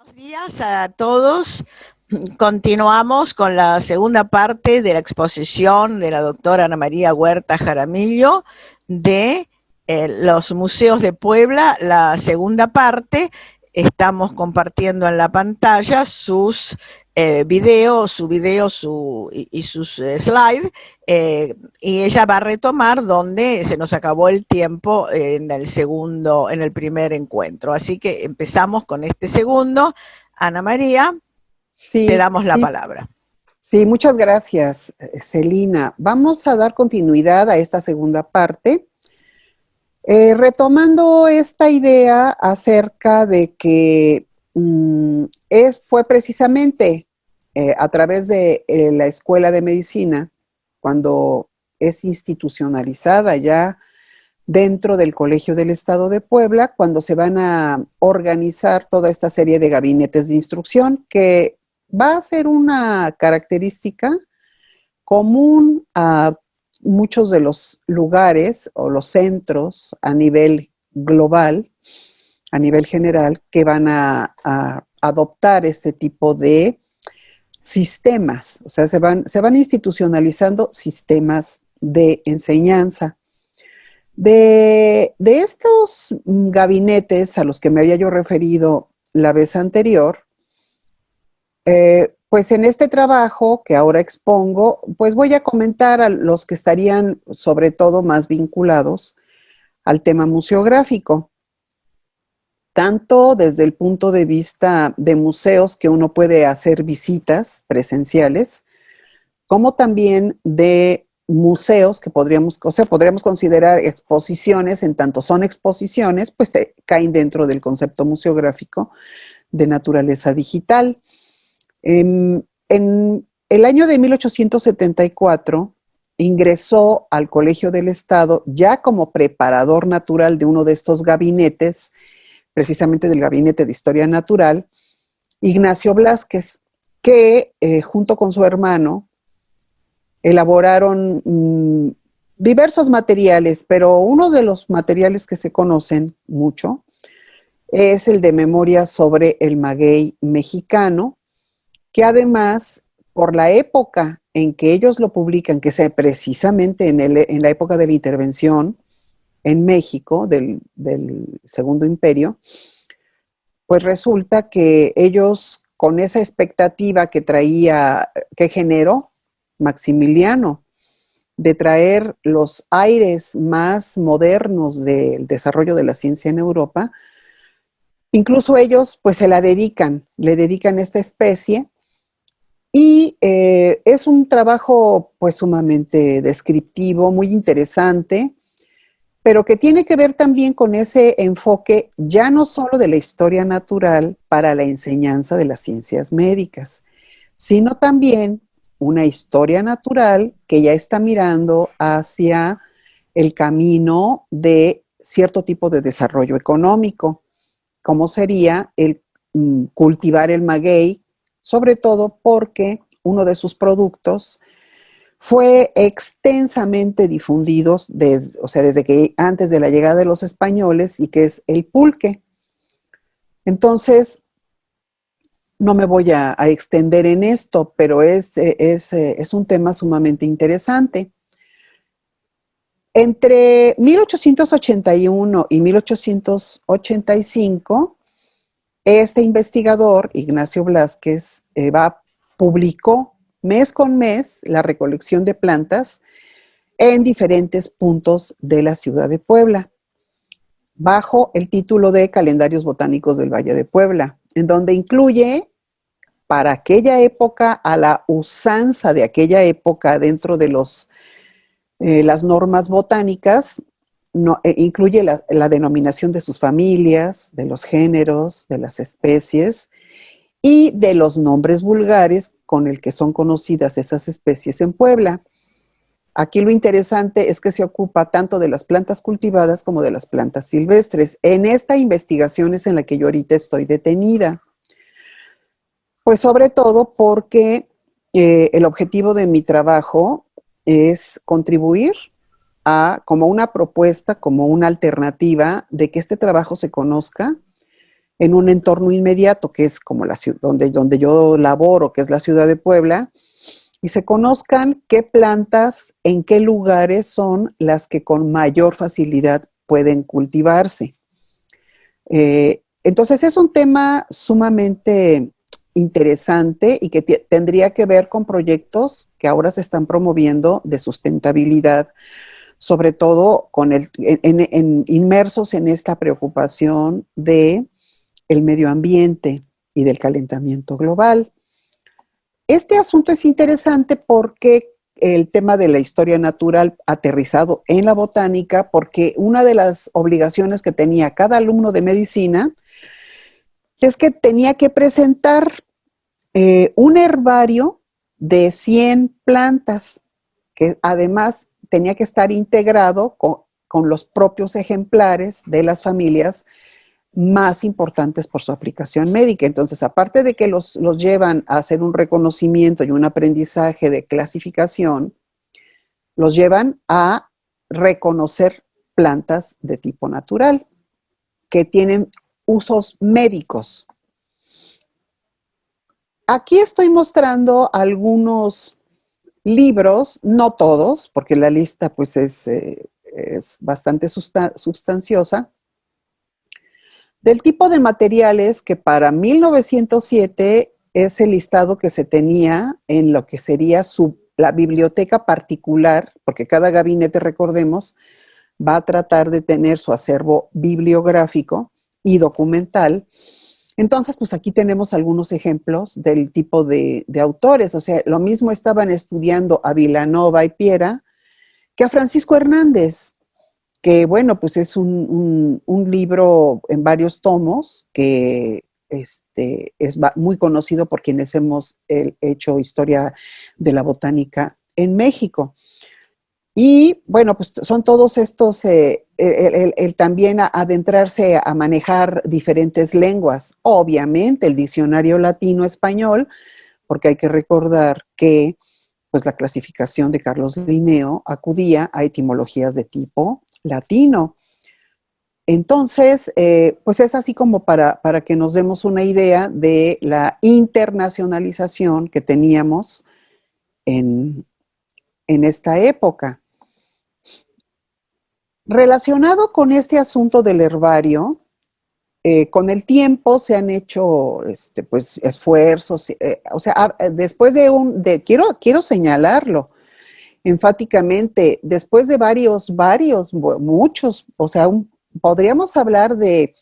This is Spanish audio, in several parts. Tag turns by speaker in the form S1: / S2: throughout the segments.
S1: Buenos días a todos. Continuamos con la segunda parte de la exposición de la doctora Ana María Huerta Jaramillo de los museos de Puebla. La segunda parte, estamos compartiendo en la pantalla sus y sus slides, y ella va a retomar donde se nos acabó el tiempo en el primer encuentro. Así que empezamos con este segundo. Ana María, te
S2: Sí,
S1: damos la
S2: sí,
S1: palabra.
S2: sí, muchas gracias, Celina. Vamos a dar continuidad a esta segunda parte, retomando esta idea acerca de que fue precisamente a través de la Escuela de Medicina, cuando es institucionalizada ya dentro del Colegio del Estado de Puebla, cuando se van a organizar toda esta serie de gabinetes de instrucción, que va a ser una característica común a muchos de los lugares o los centros a nivel global, a nivel general, que van a adoptar este tipo de sistemas, o sea, se van institucionalizando sistemas de enseñanza. De estos gabinetes a los que me había yo referido la vez anterior, pues en este trabajo que ahora expongo, pues voy a comentar a los que estarían sobre todo más vinculados al tema museográfico, tanto desde el punto de vista de museos que uno puede hacer visitas presenciales, como también de museos que podríamos considerar exposiciones, en tanto son exposiciones, pues caen dentro del concepto museográfico de naturaleza digital. En el año de 1874 ingresó al Colegio del Estado ya como preparador natural de uno de estos gabinetes, precisamente del Gabinete de Historia Natural, Ignacio Blázquez, que junto con su hermano elaboraron diversos materiales, pero uno de los materiales que se conocen mucho es el de Memoria sobre el maguey mexicano, que además, por la época en que ellos lo publican, que es precisamente en la época de la intervención en México del Segundo Imperio, pues resulta que ellos, con esa expectativa que generó Maximiliano, de traer los aires más modernos del desarrollo de la ciencia en Europa, incluso ellos pues le dedican esta especie, y es un trabajo pues sumamente descriptivo, muy interesante, pero que tiene que ver también con ese enfoque ya no solo de la historia natural para la enseñanza de las ciencias médicas, sino también una historia natural que ya está mirando hacia el camino de cierto tipo de desarrollo económico, como sería el cultivar el maguey, sobre todo porque uno de sus productos fue extensamente difundido desde que antes de la llegada de los españoles, y que es el pulque. Entonces, no me voy a extender en esto, pero es un tema sumamente interesante. Entre 1881 y 1885, este investigador, Ignacio Blázquez, publicó mes con mes la recolección de plantas en diferentes puntos de la ciudad de Puebla, bajo el título de Calendarios Botánicos del Valle de Puebla, en donde incluye para aquella época, a la usanza de aquella época dentro de las normas botánicas, no, incluye la denominación de sus familias, de los géneros, de las especies y de los nombres vulgares con el que son conocidas esas especies en Puebla. Aquí lo interesante es que se ocupa tanto de las plantas cultivadas como de las plantas silvestres. En esta investigación es en la que yo ahorita estoy detenida. Pues sobre todo porque el objetivo de mi trabajo es contribuir como una propuesta, como una alternativa de que este trabajo se conozca en un entorno inmediato, que es como la ciudad donde yo laboro, que es la ciudad de Puebla, y se conozcan qué plantas, en qué lugares son las que con mayor facilidad pueden cultivarse. Entonces es un tema sumamente interesante y que tendría que ver con proyectos que ahora se están promoviendo de sustentabilidad, sobre todo inmersos en esta preocupación de el medio ambiente y del calentamiento global. Este asunto es interesante porque el tema de la historia natural aterrizado en la botánica, porque una de las obligaciones que tenía cada alumno de medicina es que tenía que presentar un herbario de 100 plantas, que además tenía que estar integrado con los propios ejemplares de las familias más importantes por su aplicación médica. Entonces, aparte de que los llevan a hacer un reconocimiento y un aprendizaje de clasificación, los llevan a reconocer plantas de tipo natural que tienen usos médicos. Aquí estoy mostrando algunos libros, no todos, porque la lista pues es bastante sustanciosa, del tipo de materiales que para 1907 es el listado que se tenía en lo que sería la biblioteca particular, porque cada gabinete, recordemos, va a tratar de tener su acervo bibliográfico y documental. Entonces, pues aquí tenemos algunos ejemplos del tipo de autores. O sea, lo mismo estaban estudiando a Vilanova y Piera que a Francisco Hernández, que bueno, pues es un libro en varios tomos que es muy conocido por quienes hemos hecho historia de la botánica en México. Y bueno, pues son todos estos, el también adentrarse a manejar diferentes lenguas. Obviamente el diccionario latino-español, porque hay que recordar que pues, la clasificación de Carlos Linneo acudía a etimologías de tipo latino. Entonces, pues es así como para que nos demos una idea de la internacionalización que teníamos en esta época. Relacionado con este asunto del herbario, con el tiempo se han hecho pues, esfuerzos, o sea, después quiero señalarlo enfáticamente, después de muchos, o sea, podríamos hablar de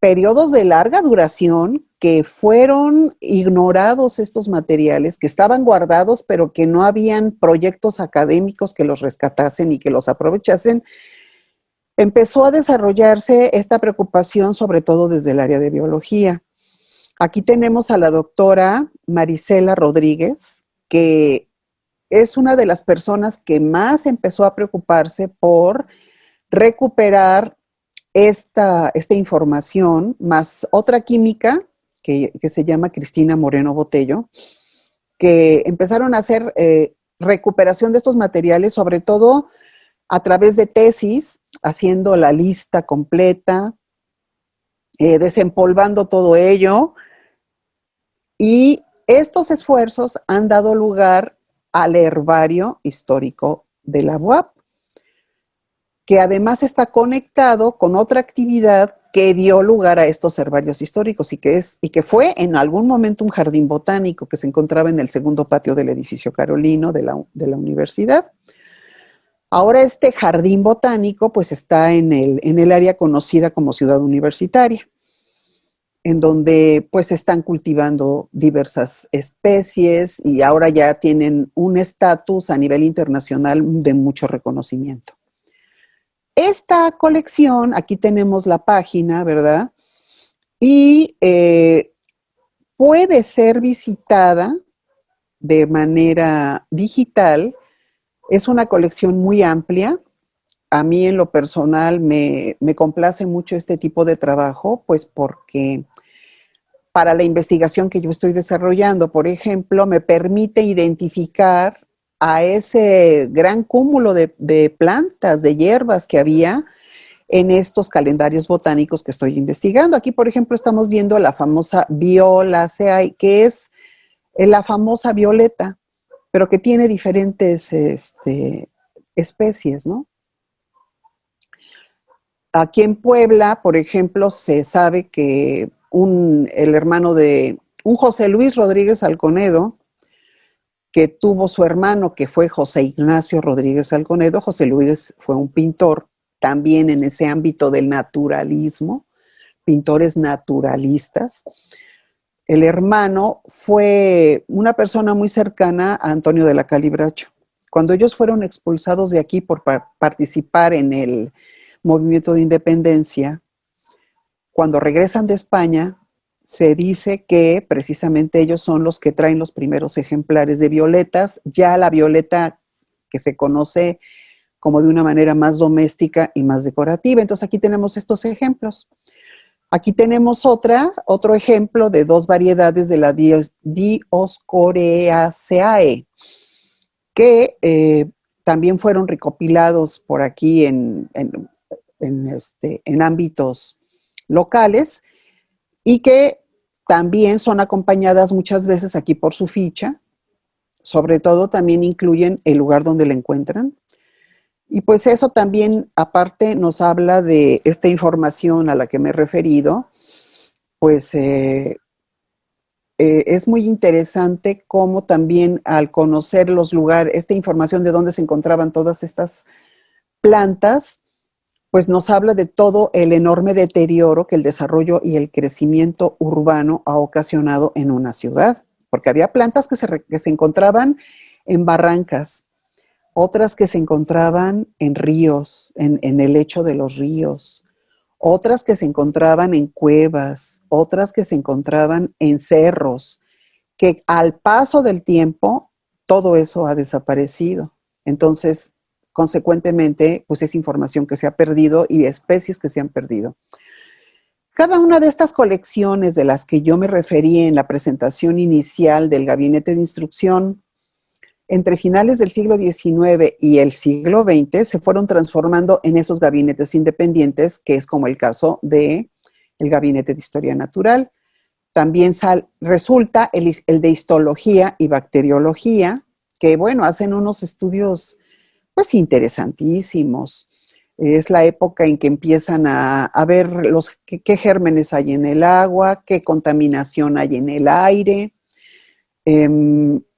S2: periodos de larga duración que fueron ignorados estos materiales, que estaban guardados, pero que no habían proyectos académicos que los rescatasen y que los aprovechasen. Empezó a desarrollarse esta preocupación, sobre todo desde el área de biología. Aquí tenemos a la doctora Marisela Rodríguez, que es una de las personas que más empezó a preocuparse por recuperar esta información, más otra química que se llama Cristina Moreno Botello, que empezaron a hacer recuperación de estos materiales, sobre todo a través de tesis, haciendo la lista completa, desempolvando todo ello, y estos esfuerzos han dado lugar al herbario histórico de la UAP, que además está conectado con otra actividad que dio lugar a estos herbarios históricos y que fue en algún momento un jardín botánico que se encontraba en el segundo patio del edificio Carolino de la universidad. Ahora este jardín botánico pues está en el área conocida como Ciudad Universitaria, en donde pues están cultivando diversas especies y ahora ya tienen un estatus a nivel internacional de mucho reconocimiento. Esta colección, aquí tenemos la página, ¿verdad? Y puede ser visitada de manera digital. Es una colección muy amplia. A mí en lo personal me complace mucho este tipo de trabajo, pues porque para la investigación que yo estoy desarrollando, por ejemplo, me permite identificar a ese gran cúmulo de plantas, de hierbas que había en estos calendarios botánicos que estoy investigando. Aquí, por ejemplo, estamos viendo la famosa Violacea, que es la famosa violeta, pero que tiene diferentes especies, ¿no? Aquí en Puebla, por ejemplo, se sabe que el hermano de un José Luis Rodríguez Alconedo, que tuvo su hermano, que fue José Ignacio Rodríguez Alconedo. José Luis fue un pintor también en ese ámbito del naturalismo, pintores naturalistas. El hermano fue una persona muy cercana a Antonio de la Calibracho. Cuando ellos fueron expulsados de aquí por participar en el movimiento de independencia, cuando regresan de España, se dice que precisamente ellos son los que traen los primeros ejemplares de violetas, ya la violeta que se conoce como de una manera más doméstica y más decorativa. Entonces aquí tenemos estos ejemplos. Aquí tenemos otro ejemplo de dos variedades de la Dioscoreaceae, que también fueron recopilados por aquí en ámbitos locales y que también son acompañadas muchas veces aquí por su ficha. Sobre todo también incluyen el lugar donde la encuentran. Y pues eso también, aparte, nos habla de esta información a la que me he referido, pues es muy interesante cómo también al conocer los lugares, esta información de dónde se encontraban todas estas plantas, pues nos habla de todo el enorme deterioro que el desarrollo y el crecimiento urbano ha ocasionado en una ciudad, porque había plantas que se encontraban en barrancas, otras que se encontraban en ríos, en el lecho de los ríos, otras que se encontraban en cuevas, otras que se encontraban en cerros, que al paso del tiempo todo eso ha desaparecido. Entonces, consecuentemente, pues es información que se ha perdido y especies que se han perdido. Cada una de estas colecciones de las que yo me referí en la presentación inicial del Gabinete de Instrucción, entre finales del siglo XIX y el siglo XX, se fueron transformando en esos gabinetes independientes, que es como el caso del Gabinete de Historia Natural. También resulta el de Histología y Bacteriología, que bueno, hacen unos estudios pues interesantísimos. Es la época en que empiezan a ver qué gérmenes hay en el agua, qué contaminación hay en el aire,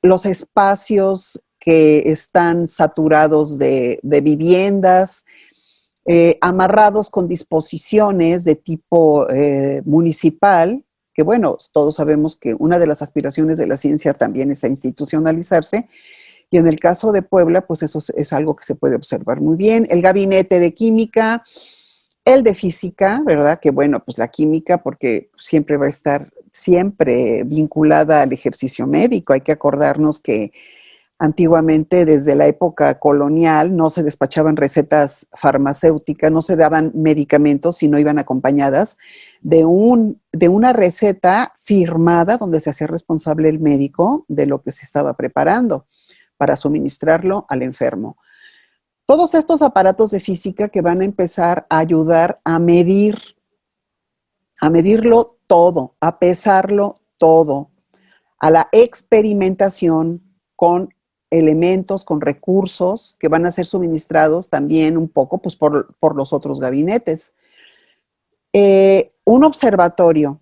S2: los espacios que están saturados de viviendas, amarrados con disposiciones de tipo municipal, que bueno, todos sabemos que una de las aspiraciones de la ciencia también es a institucionalizarse, y en el caso de Puebla, pues eso es algo que se puede observar muy bien. El gabinete de química, el de física, ¿verdad? Que bueno, pues la química, porque siempre va a estar siempre vinculada al ejercicio médico. Hay que acordarnos que antiguamente, desde la época colonial, no se despachaban recetas farmacéuticas, no se daban medicamentos, sino iban acompañadas de una receta firmada donde se hacía responsable el médico de lo que se estaba preparando para suministrarlo al enfermo. Todos estos aparatos de física que van a empezar a ayudar a medirlo todo, a pesarlo todo, a la experimentación con elementos, con recursos que van a ser suministrados también un poco pues, por los otros gabinetes. Un observatorio.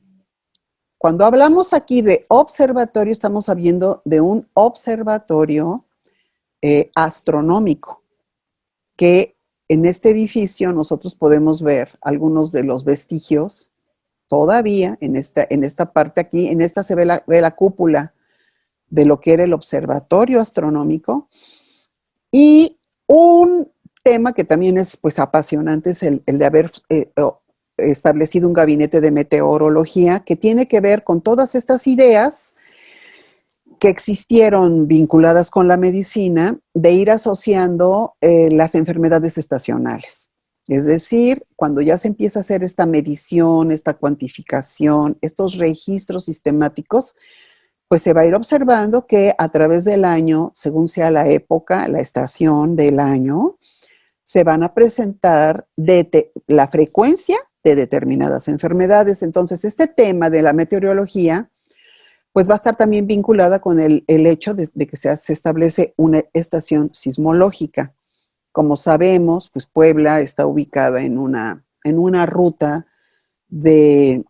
S2: Cuando hablamos aquí de observatorio, estamos hablando de un observatorio astronómico, que en este edificio nosotros podemos ver algunos de los vestigios todavía en esta parte aquí, en esta se ve la cúpula de lo que era el observatorio astronómico. Y un tema que también es pues apasionante es el de haber establecido un gabinete de meteorología que tiene que ver con todas estas ideas que existieron vinculadas con la medicina de ir asociando las enfermedades estacionales. Es decir, cuando ya se empieza a hacer esta medición, esta cuantificación, estos registros sistemáticos, pues se va a ir observando que a través del año, según sea la época, la estación del año, se van a presentar la frecuencia de determinadas enfermedades. Entonces, este tema de la meteorología, pues va a estar también vinculada con el hecho de que se establece una estación sismológica. Como sabemos, pues Puebla está ubicada en una ruta de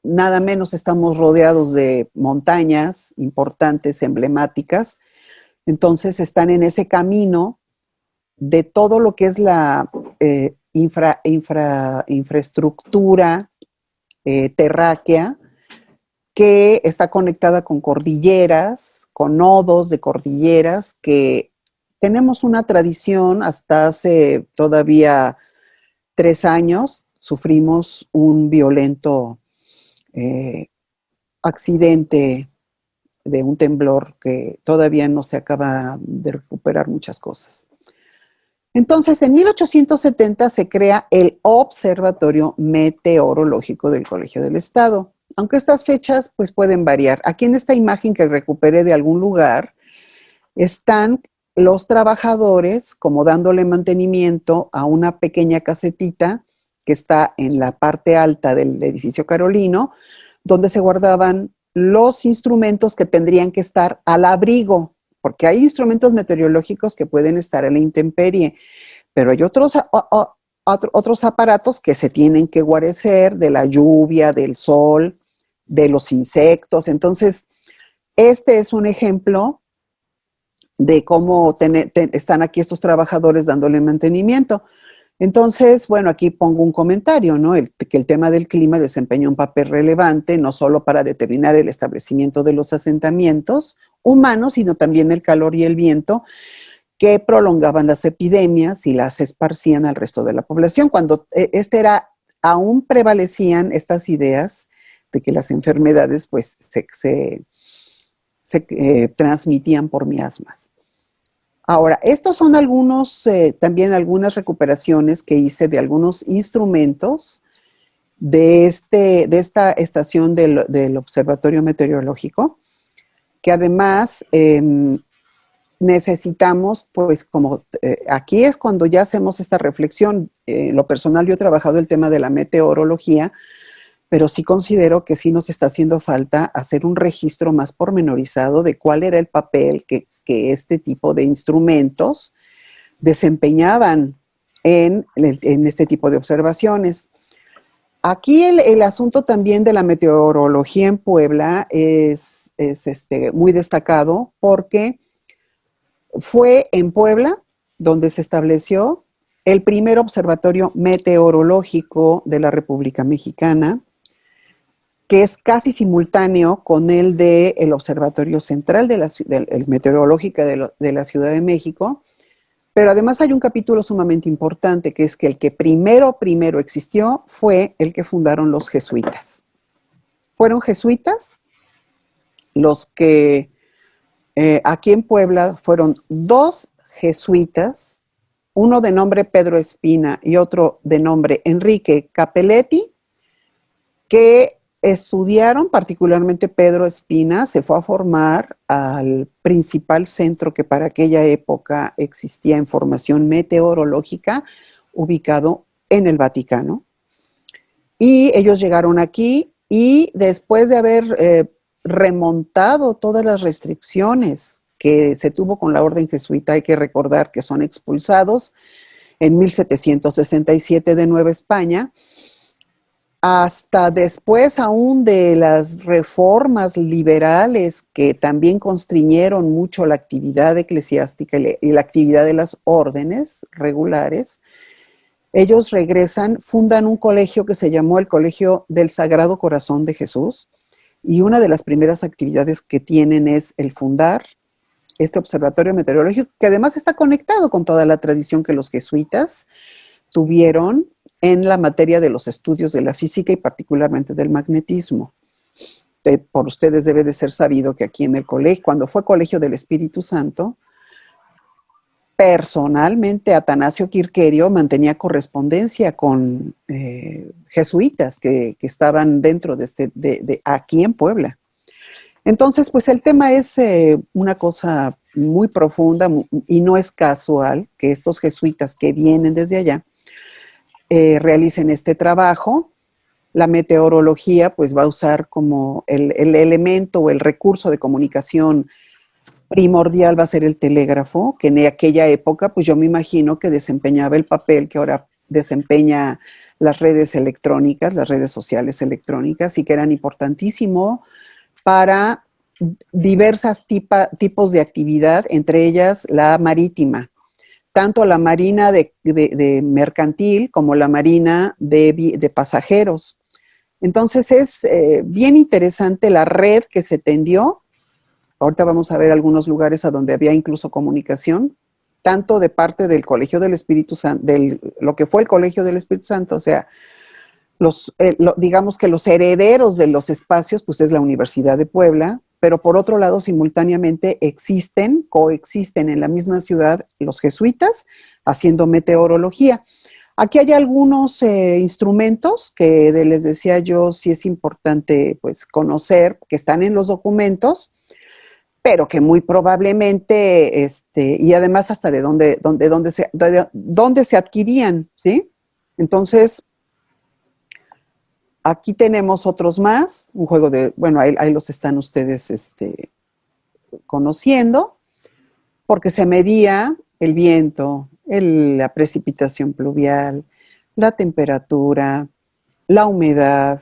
S2: nada menos, estamos rodeados de montañas importantes, emblemáticas. Entonces están en ese camino de todo lo que es la infraestructura terráquea, que está conectada con cordilleras, con nodos de cordilleras, que tenemos una tradición. Hasta hace todavía 3 años sufrimos un violento accidente de un temblor que todavía no se acaba de recuperar muchas cosas. Entonces, en 1870 se crea el Observatorio Meteorológico del Colegio del Estado, aunque estas fechas pues pueden variar. Aquí en esta imagen que recuperé de algún lugar están los trabajadores como dándole mantenimiento a una pequeña casetita que está en la parte alta del edificio carolino, donde se guardaban los instrumentos que tendrían que estar al abrigo, porque hay instrumentos meteorológicos que pueden estar a la intemperie, pero hay otros aparatos que se tienen que guarecer de la lluvia, del sol, de los insectos. Entonces, este es un ejemplo de cómo están aquí estos trabajadores dándole mantenimiento. Entonces, bueno, aquí pongo un comentario, ¿no? Que el tema del clima desempeña un papel relevante, no solo para determinar el establecimiento de los asentamientos humanos, sino también el calor y el viento, que prolongaban las epidemias y las esparcían al resto de la población. Cuando aún prevalecían estas ideas de que las enfermedades pues se transmitían por miasmas. Ahora, estos son también algunas recuperaciones que hice de algunos instrumentos de esta estación del Observatorio Meteorológico, que además necesitamos, pues como aquí es cuando ya hacemos esta reflexión. En lo personal, yo he trabajado el tema de la meteorología, pero sí considero que sí nos está haciendo falta hacer un registro más pormenorizado de cuál era el papel que este tipo de instrumentos desempeñaban en este tipo de observaciones. Aquí el asunto también de la meteorología en Puebla es muy destacado, porque fue en Puebla donde se estableció el primer observatorio meteorológico de la República Mexicana, que es casi simultáneo con el del Observatorio Central el Meteorológico de la Ciudad de México. Pero además hay un capítulo sumamente importante, que es que el que primero existió fue el que fundaron los jesuitas. Fueron jesuitas los que aquí en Puebla fueron 2 jesuitas, uno de nombre Pedro Espina y otro de nombre Enrique Capelletti, que estudiaron. Particularmente Pedro Espina se fue a formar al principal centro que para aquella época existía en formación meteorológica, ubicado en el Vaticano. Y ellos llegaron aquí, y después de haber remontado todas las restricciones que se tuvo con la orden jesuita, hay que recordar que son expulsados en 1767 de Nueva España, hasta después aún de las reformas liberales que también constriñeron mucho la actividad eclesiástica y la actividad de las órdenes regulares. Ellos regresan, fundan un colegio que se llamó el Colegio del Sagrado Corazón de Jesús, y una de las primeras actividades que tienen es el fundar este observatorio meteorológico, que además está conectado con toda la tradición que los jesuitas tuvieron en la materia de los estudios de la física y particularmente del magnetismo. Por ustedes debe de ser sabido que aquí en el colegio, cuando fue Colegio del Espíritu Santo, personalmente Atanasio Quirquerio mantenía correspondencia con jesuitas que estaban dentro de aquí en Puebla. Entonces, pues el tema es una cosa muy profunda y no es casual que estos jesuitas que vienen desde allá realicen este trabajo. La meteorología pues va a usar como el elemento o el recurso de comunicación primordial, va a ser el telégrafo, que en aquella época pues yo me imagino que desempeñaba el papel que ahora desempeña las redes electrónicas, las redes sociales electrónicas, y que eran importantísimo para diversas tipos de actividad, entre ellas la marítima, tanto la marina de mercantil como la marina de pasajeros. Entonces es bien interesante la red que se tendió. Ahorita vamos a ver algunos lugares a donde había incluso comunicación, tanto de parte del Colegio del Espíritu Santo, lo que fue el Colegio del Espíritu Santo, o sea, digamos que los herederos de los espacios, pues es la Universidad de Puebla, pero por otro lado, simultáneamente coexisten en la misma ciudad los jesuitas haciendo meteorología. Aquí hay algunos instrumentos que les decía yo, sí es importante pues conocer, que están en los documentos, pero que muy probablemente, y además hasta de dónde se adquirían, ¿sí? Entonces, aquí tenemos otros más, un juego bueno, ahí los están ustedes conociendo, porque se medía el viento, la precipitación pluvial, la temperatura, la humedad,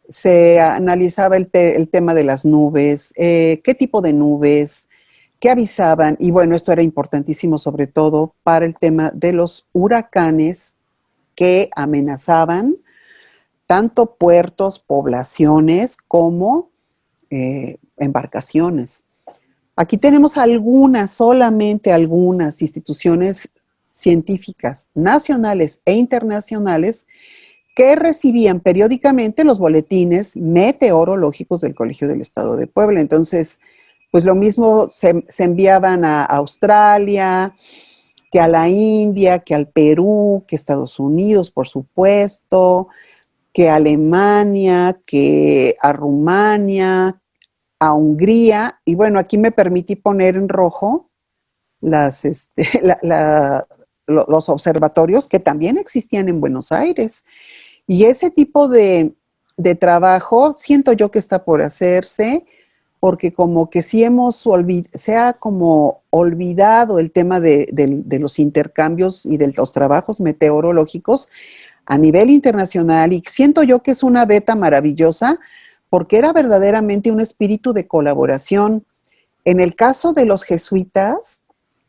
S2: se analizaba el tema de las nubes, qué tipo de nubes, qué avisaban, y bueno, esto era importantísimo sobre todo para el tema de los huracanes que amenazaban tanto puertos, poblaciones, como embarcaciones. Aquí tenemos solamente algunas instituciones científicas nacionales e internacionales que recibían periódicamente los boletines meteorológicos del Colegio del Estado de Puebla. Entonces, pues lo mismo se enviaban a Australia, que a la India, que al Perú, que a Estados Unidos, por supuesto, que a Alemania, que a Rumania, a Hungría. Y bueno, aquí me permití poner en rojo los observatorios que también existían en Buenos Aires. Y ese tipo de trabajo siento yo que está por hacerse, porque como que sí se ha como olvidado el tema de los intercambios y de los trabajos meteorológicos a nivel internacional, y siento yo que es una beta maravillosa porque era verdaderamente un espíritu de colaboración. En el caso de los jesuitas,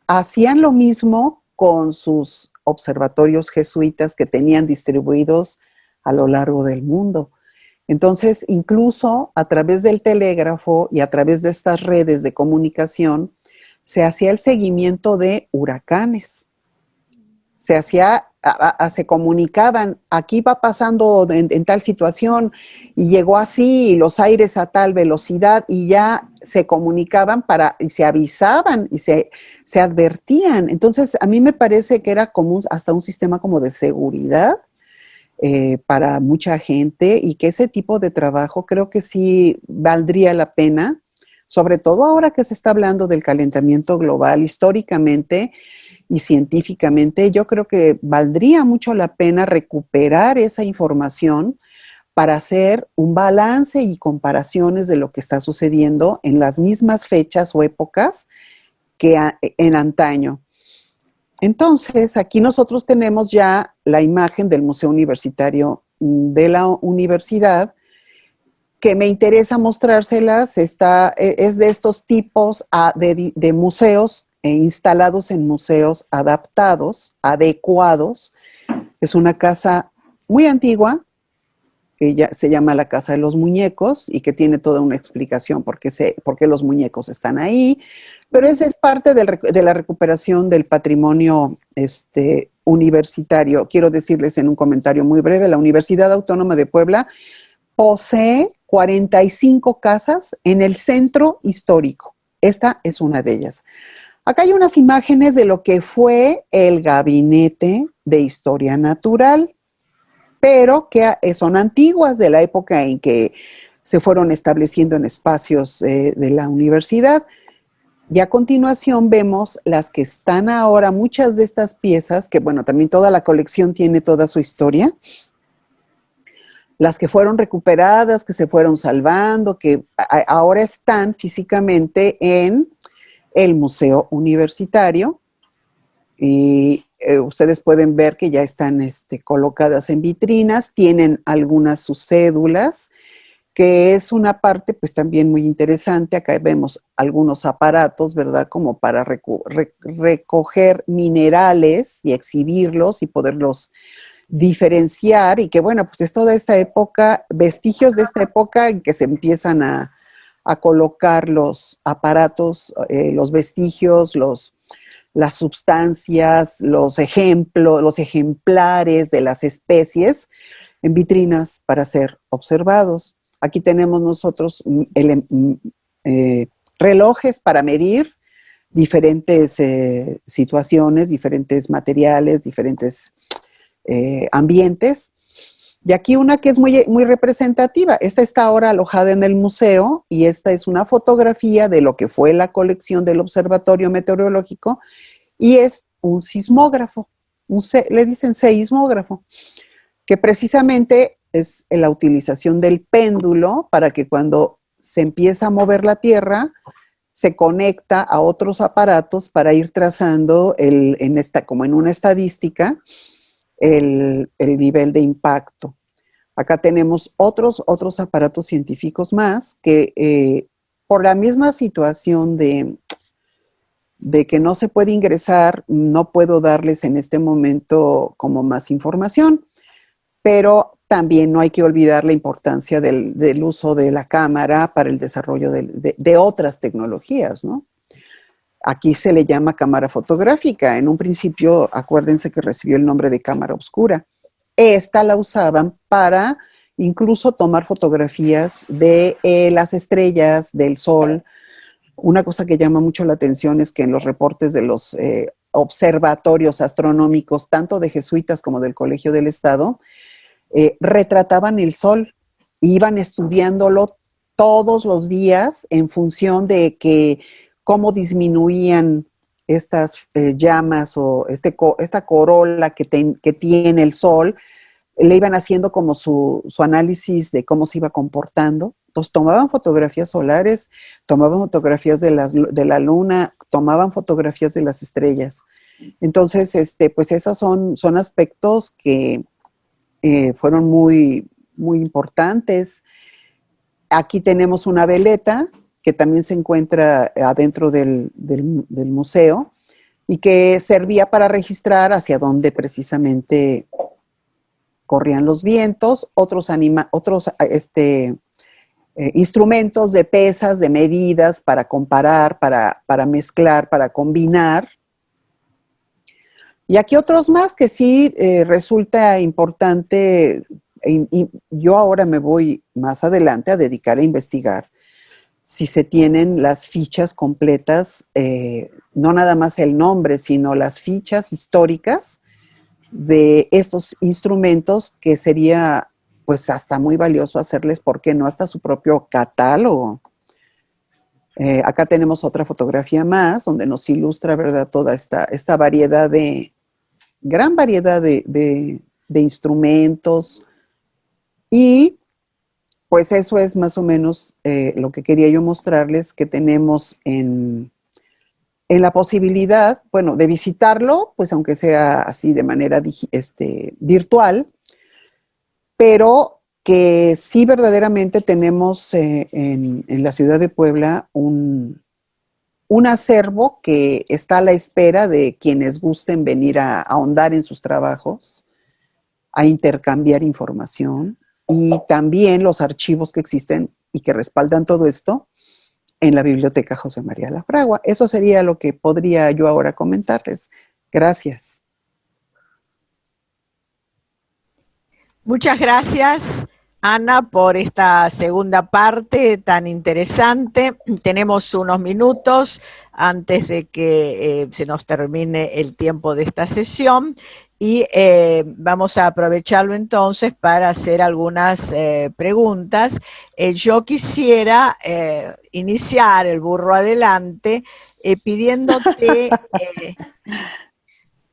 S2: hacían lo mismo con sus observatorios jesuitas que tenían distribuidos a lo largo del mundo. Entonces, incluso a través del telégrafo y a través de estas redes de comunicación, se hacía el seguimiento de huracanes. Se comunicaban, aquí va pasando en tal situación y llegó así, y los aires a tal velocidad, y ya se comunicaban y se avisaban y se advertían. Entonces, a mí me parece que era como hasta un sistema como de seguridad para mucha gente, y que ese tipo de trabajo creo que sí valdría la pena, sobre todo ahora que se está hablando del calentamiento global históricamente y científicamente. Yo creo que valdría mucho la pena recuperar esa información para hacer un balance y comparaciones de lo que está sucediendo en las mismas fechas o épocas que en antaño. Entonces, aquí nosotros tenemos ya la imagen del Museo Universitario de la Universidad, que me interesa mostrárselas. Es de estos tipos de museos instalados en museos adaptados, adecuados. Es una casa muy antigua, que ya se llama la Casa de los Muñecos, y que tiene toda una explicación por qué los muñecos están ahí, pero esa es parte de la recuperación del patrimonio universitario. Quiero decirles en un comentario muy breve, la Universidad Autónoma de Puebla posee 45 casas en el centro histórico. Esta es una de ellas. Acá hay unas imágenes de lo que fue el Gabinete de Historia Natural, pero que son antiguas, de la época en que se fueron estableciendo en espacios de la universidad. Y a continuación vemos las que están ahora, muchas de estas piezas, que bueno, también toda la colección tiene toda su historia, las que fueron recuperadas, que se fueron salvando, que ahora están físicamente en el Museo Universitario. Y ustedes pueden ver que ya están colocadas en vitrinas, tienen algunas sus cédulas, que es una parte pues también muy interesante. Acá vemos algunos aparatos, ¿verdad? Como para recoger minerales y exhibirlos y poderlos diferenciar, y que bueno, pues es toda esta época, vestigios de esta época en que se empiezan a colocar los aparatos, los vestigios, las sustancias, los ejemplos, los ejemplares de las especies en vitrinas para ser observados. Aquí tenemos nosotros relojes para medir diferentes situaciones, diferentes materiales, diferentes ambientes. Y aquí una que es muy representativa. Esta está ahora alojada en el museo, y esta es una fotografía de lo que fue la colección del Observatorio Meteorológico, y es un sismógrafo, le dicen seismógrafo, que precisamente es la utilización del péndulo para que cuando se empieza a mover la Tierra, se conecta a otros aparatos para ir trazando como en una estadística el nivel de impacto. Acá tenemos otros aparatos científicos más que por la misma situación de que no se puede ingresar, no puedo darles en este momento como más información, pero también no hay que olvidar la importancia del uso de la cámara para el desarrollo de otras tecnologías, ¿no? Aquí se le llama cámara fotográfica. En un principio, acuérdense que recibió el nombre de cámara oscura. Esta la usaban para incluso tomar fotografías de las estrellas, del sol. Una cosa que llama mucho la atención es que en los reportes de los observatorios astronómicos, tanto de jesuitas como del Colegio del Estado, retrataban el sol, iban estudiándolo todos los días en función de cómo disminuían estas llamas o esta corola que tiene el sol. Le iban haciendo como su análisis de cómo se iba comportando. Entonces tomaban fotografías solares, tomaban fotografías de la luna, tomaban fotografías de las estrellas. Entonces, pues esos son aspectos que fueron muy, muy importantes. Aquí tenemos una veleta que también se encuentra adentro del museo, y que servía para registrar hacia dónde precisamente corrían los vientos, otros instrumentos de pesas, de medidas para comparar, para mezclar, para combinar. Y aquí otros más que sí resulta importante, y yo ahora me voy más adelante a dedicar a investigar si se tienen las fichas completas, no nada más el nombre, sino las fichas históricas de estos instrumentos, que sería pues hasta muy valioso hacerles, ¿por qué no?, hasta su propio catálogo. Acá tenemos otra fotografía más donde nos ilustra, ¿verdad?, toda esta variedad gran variedad de instrumentos. Y pues eso es más o menos lo que quería yo mostrarles, que tenemos en la posibilidad, bueno, de visitarlo, pues aunque sea así de manera virtual, pero que sí verdaderamente tenemos en la ciudad de Puebla un acervo que está a la espera de quienes gusten venir a ahondar en sus trabajos, a intercambiar información, y también los archivos que existen y que respaldan todo esto en la Biblioteca José María Lafragua. Eso sería lo que podría yo ahora comentarles. Gracias.
S1: Muchas gracias, Ana, por esta segunda parte tan interesante. Tenemos unos minutos antes de que se nos termine el tiempo de esta sesión, y vamos a aprovecharlo entonces para hacer algunas preguntas. Yo quisiera iniciar el burro adelante pidiéndote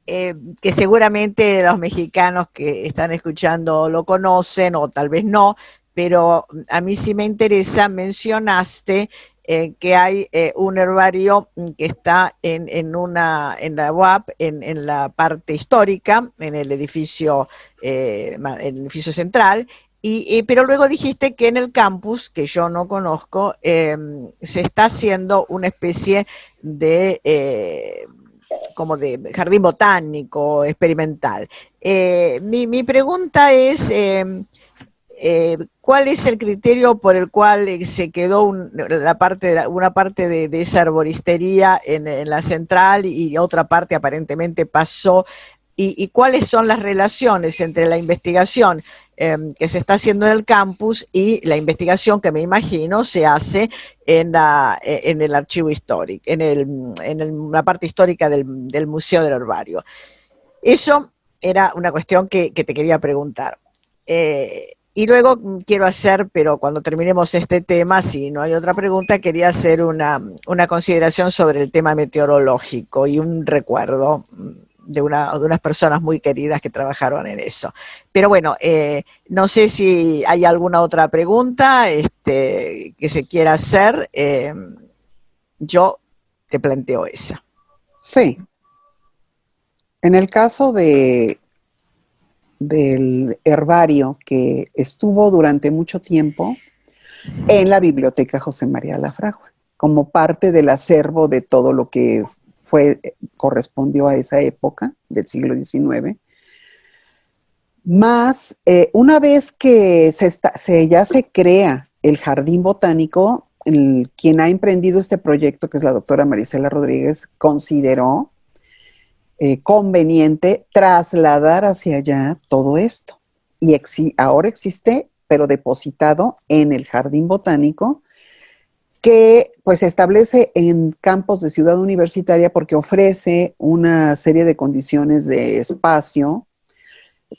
S1: que seguramente los mexicanos que están escuchando lo conocen o tal vez no, pero a mí sí me interesa, mencionaste que hay un herbario que está en la UAP, en la parte histórica, en el edificio central, pero luego dijiste que en el campus, que yo no conozco, se está haciendo una especie de como de jardín botánico experimental. Mi pregunta es, ¿cuál es el criterio por el cual se quedó una parte de esa arboristería en la central y otra parte aparentemente pasó? ¿Y cuáles son las relaciones entre la investigación que se está haciendo en el campus y la investigación que me imagino se hace en el archivo histórico, la parte histórica del Museo del Herbario? Eso era una cuestión que te quería preguntar. Y luego quiero hacer, pero cuando terminemos este tema, si no hay otra pregunta, quería hacer una consideración sobre el tema meteorológico y un recuerdo de unas personas muy queridas que trabajaron en eso. Pero bueno, no sé si hay alguna otra pregunta que se quiera hacer. Yo te planteo esa.
S2: Sí. En el caso del herbario que estuvo durante mucho tiempo en la Biblioteca José María Lafragua, como parte del acervo de todo lo que correspondió a esa época del siglo XIX. Más, una vez que ya se crea el Jardín Botánico, quien ha emprendido este proyecto, que es la doctora Marisela Rodríguez, consideró conveniente trasladar hacia allá todo esto. Y ahora existe, pero depositado en el Jardín Botánico, que pues se establece en campos de Ciudad Universitaria porque ofrece una serie de condiciones de espacio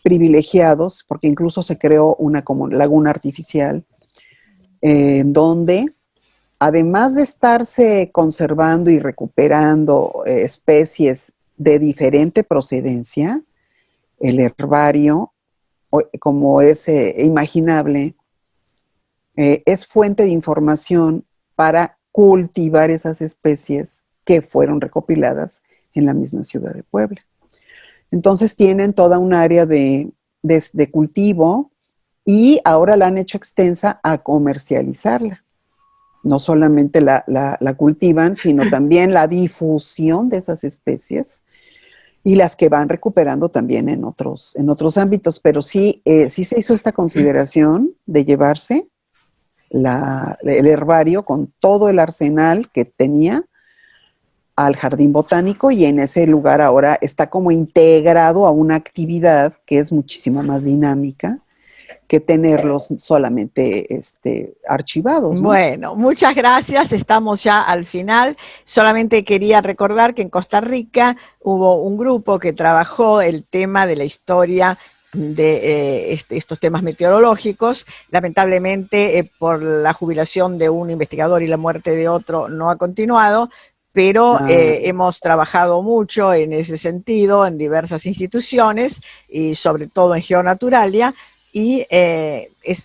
S2: privilegiados, porque incluso se creó una como laguna artificial, donde además de estarse conservando y recuperando especies de diferente procedencia, el herbario, como es imaginable, es fuente de información para cultivar esas especies que fueron recopiladas en la misma ciudad de Puebla. Entonces tienen toda un área de cultivo y ahora la han hecho extensa a comercializarla. No solamente la cultivan, sino también la difusión de esas especies y las que van recuperando también en otros ámbitos. Pero sí, sí se hizo esta consideración de llevarse el herbario con todo el arsenal que tenía al Jardín Botánico, y en ese lugar ahora está como integrado a una actividad que es muchísimo más dinámica que tenerlos solamente archivados, ¿no?
S1: Bueno, muchas gracias. Estamos ya al final. Solamente quería recordar que en Costa Rica hubo un grupo que trabajó el tema de la historia de estos temas meteorológicos. Lamentablemente, por la jubilación de un investigador y la muerte de otro, no ha continuado, pero hemos trabajado mucho en ese sentido en diversas instituciones y sobre todo en Geonaturalia. Y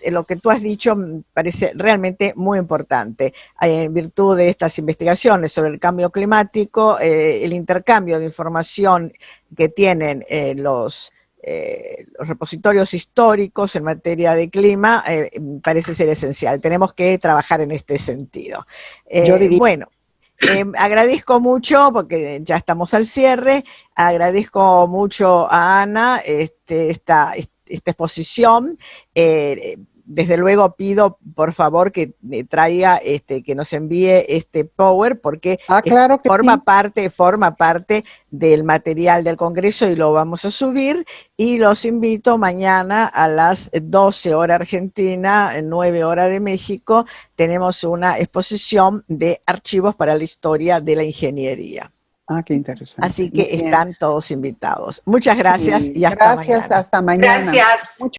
S1: lo que tú has dicho me parece realmente muy importante. En virtud de estas investigaciones sobre el cambio climático, el intercambio de información que tienen los repositorios históricos en materia de clima parece ser esencial. Tenemos que trabajar en este sentido.
S2: Yo diría,
S1: Bueno. Agradezco mucho, porque ya estamos al cierre, agradezco mucho a Ana esta exposición. Desde luego pido, por favor, que traiga, que nos envíe este Power, porque
S2: claro que sí.
S1: forma parte del material del Congreso y lo vamos a subir. Y los invito mañana a las 12 horas Argentina, 9 horas de México, tenemos una exposición de archivos para la historia de la ingeniería.
S2: Qué interesante.
S1: Así que están todos invitados. Muchas gracias y hasta
S2: gracias,
S1: mañana.
S2: hasta mañana.
S3: Gracias.
S2: Muchas